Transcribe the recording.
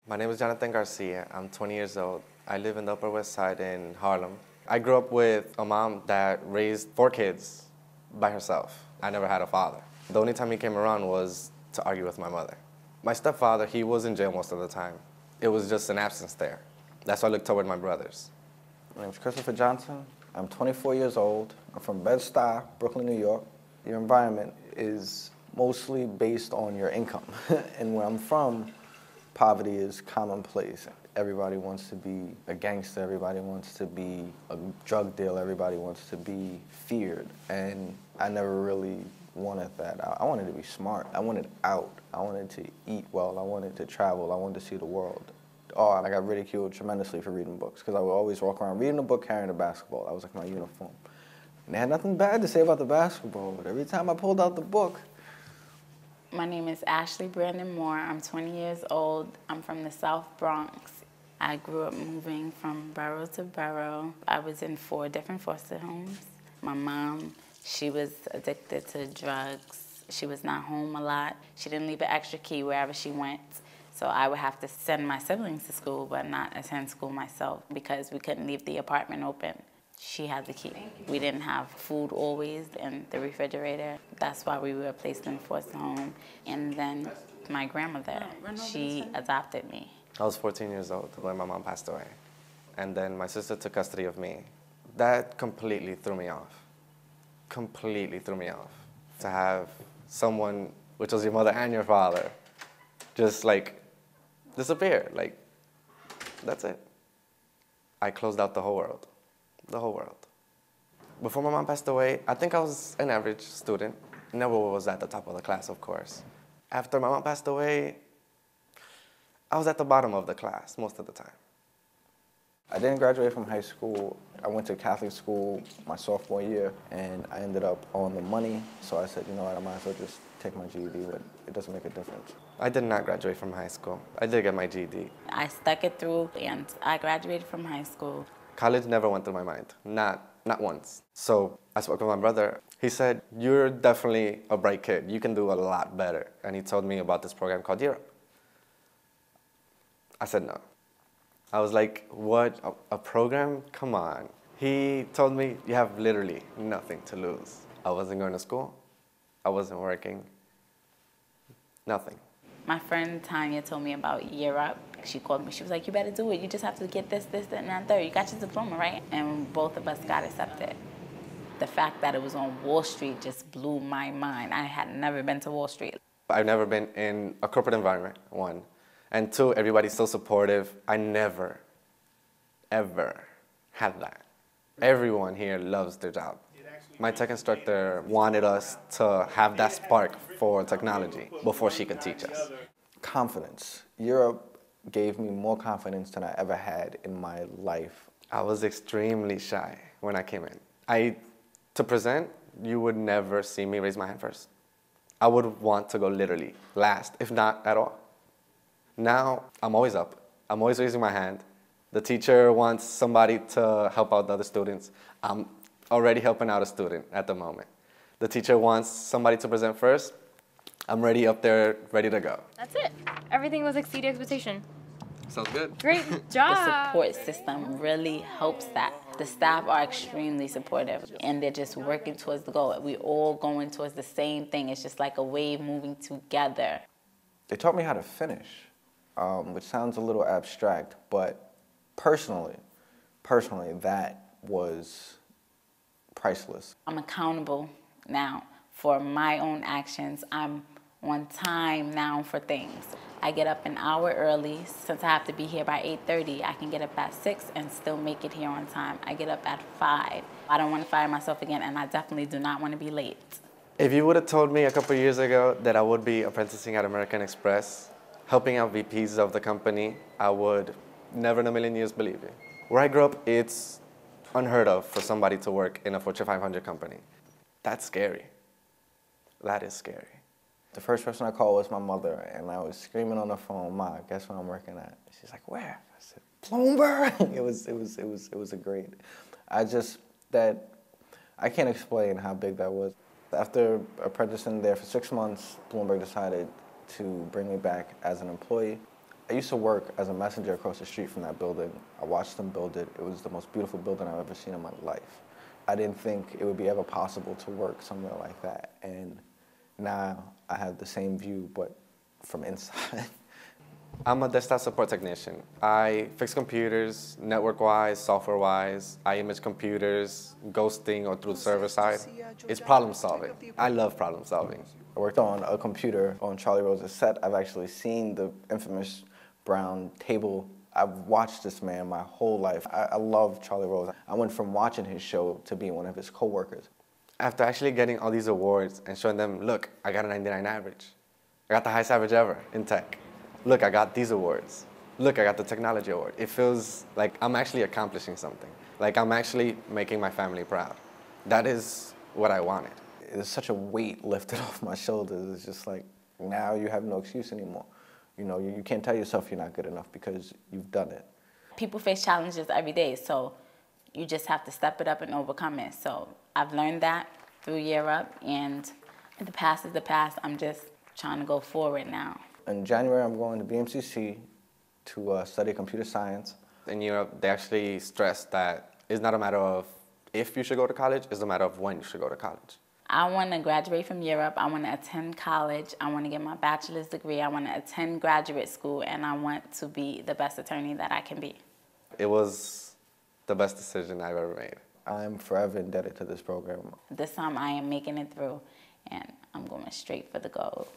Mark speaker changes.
Speaker 1: My name is Jonathan Garcia. I'm 20 years old. I live in the Upper West Side in Harlem. I grew up with a mom that raised 4 kids by herself. I never had a father. The only time he came around was to argue with my mother. My stepfather, he was in jail most of the time. It was just an absence there. That's why I looked toward my brothers.
Speaker 2: My name is Christopher Johnson. I'm 24 years old. I'm from Bed-Stuy, Brooklyn, New York. Your environment is mostly based on your income. And where I'm from, poverty is commonplace. Everybody wants to be a gangster, everybody wants to be a drug dealer, everybody wants to be feared. And I never really wanted that. I wanted to be smart. I wanted out. I wanted to eat well. I wanted to travel. I wanted to see the world. Oh, I got ridiculed tremendously for reading books because I would always walk around reading a book, carrying a basketball. That was like my uniform. And they had nothing bad to say about the basketball, but every time I pulled out the book.
Speaker 3: My name is Ashley Brandon Moore. I'm 20 years old. I'm from the South Bronx. I grew up moving from borough to borough. I was in 4 different foster homes. My mom, she was addicted to drugs. She was not home a lot. She didn't leave an extra key wherever she went. So I would have to send my siblings to school, but not attend school myself because we couldn't leave the apartment open. She had the key. We didn't have food always in the refrigerator. That's why we were placed in foster home. And then my grandmother, she adopted me.
Speaker 1: I was 14 years old when my mom passed away. And then my sister took custody of me. That completely threw me off. Completely threw me off. To have someone, which was your mother and your father, just like disappear. Like, that's it. I closed out the whole world. The whole world. Before my mom passed away, I think I was an average student. Never was at the top of the class, of course. After my mom passed away, I was at the bottom of the class most of the time.
Speaker 2: I didn't graduate from high school. I went to Catholic school my sophomore year, and I ended up on the money. So I said, you know what, I might as well just take my GED, but it doesn't make a difference.
Speaker 1: I did not graduate from high school. I did get my GED.
Speaker 3: I stuck it through, and I graduated from high school.
Speaker 1: College never went through my mind, not once. So I spoke with my brother. He said, you're definitely a bright kid. You can do a lot better. And he told me about this program called Europe. I said no. I was like, what, a program? Come on. He told me, you have literally nothing to lose. I wasn't going to school. I wasn't working. Nothing.
Speaker 3: My friend Tanya told me about Europe. She called me. She was like, you better do it. You just have to get this, that, and that, third. You got your diploma, right? And both of us got accepted. The fact that it was on Wall Street just blew my mind. I had never been to Wall Street.
Speaker 1: I've never been in a corporate environment, 1. And 2, everybody's so supportive. I never, ever had that. Everyone here loves their job. My tech instructor wanted us to have that spark for technology before she could teach us.
Speaker 2: Confidence. Europe gave me more confidence than I ever had in my life.
Speaker 1: I was extremely shy when I came in. To present, you would never see me raise my hand first. I would want to go literally last, if not at all. Now, I'm always up. I'm always raising my hand. The teacher wants somebody to help out the other students. I'm already helping out a student at the moment. The teacher wants somebody to present first. I'm ready up there, ready to go.
Speaker 4: That's it. Everything was exceed expectation.
Speaker 1: Sounds good.
Speaker 4: Great job.
Speaker 3: The support system really helps that. The staff are extremely supportive, and they're just working towards the goal. We're all going towards the same thing. It's just like a wave moving together.
Speaker 2: They taught me how to finish, which sounds a little abstract, but personally, that was priceless.
Speaker 3: I'm accountable now for my own actions. I'm on time now for things. I get up an hour early. Since I have to be here by 8:30, I can get up at 6 and still make it here on time. I get up at 5. I don't want to fire myself again, and I definitely do not want to be late.
Speaker 1: If you would have told me a couple of years ago that I would be apprenticing at American Express, helping out VPs of the company, I would never in a million years believe you. Where I grew up, it's unheard of for somebody to work in a Fortune 500 company. That's scary. That is scary.
Speaker 2: The first person I called was my mother, and I was screaming on the phone, "Ma, guess where I'm working at?" She's like, "Where?" I said, "Bloomberg." It was a great. I can't explain how big that was. After apprenticing there for 6 months, Bloomberg decided to bring me back as an employee. I used to work as a messenger across the street from that building. I watched them build it. It was the most beautiful building I've ever seen in my life. I didn't think it would be ever possible to work somewhere like that. And now I have the same view, but from inside.
Speaker 1: I'm a desktop support technician. I fix computers, network-wise, software-wise. I image computers, ghosting or through server side. It's problem solving. I love problem solving.
Speaker 2: I worked on a computer on Charlie Rose's set. I've actually seen the infamous brown table. I've watched this man my whole life. I love Charlie Rose. I went from watching his show to being one of his coworkers.
Speaker 1: After actually getting all these awards and showing them, look, I got a 99 average. I got the highest average ever in tech. Look, I got these awards. Look, I got the technology award. It feels like I'm actually accomplishing something. Like I'm actually making my family proud. That is what I wanted.
Speaker 2: There's such a weight lifted off my shoulders. It's just like, now you have no excuse anymore. You know, you can't tell yourself you're not good enough because you've done it.
Speaker 3: People face challenges every day, so you just have to step it up and overcome it. So I've learned that through Year Up, and the past is the past. I'm just trying to go forward now.
Speaker 2: In January, I'm going to BMCC to study computer science.
Speaker 1: In Europe, they actually stress that it's not a matter of if you should go to college, it's a matter of when you should go to college.
Speaker 3: I want to graduate from Europe. I want to attend college. I want to get my bachelor's degree. I want to attend graduate school, and I want to be the best attorney that I can be.
Speaker 1: It was the best decision I've ever made.
Speaker 2: I'm forever indebted to this program.
Speaker 3: This time I am making it through, and I'm going straight for the goal.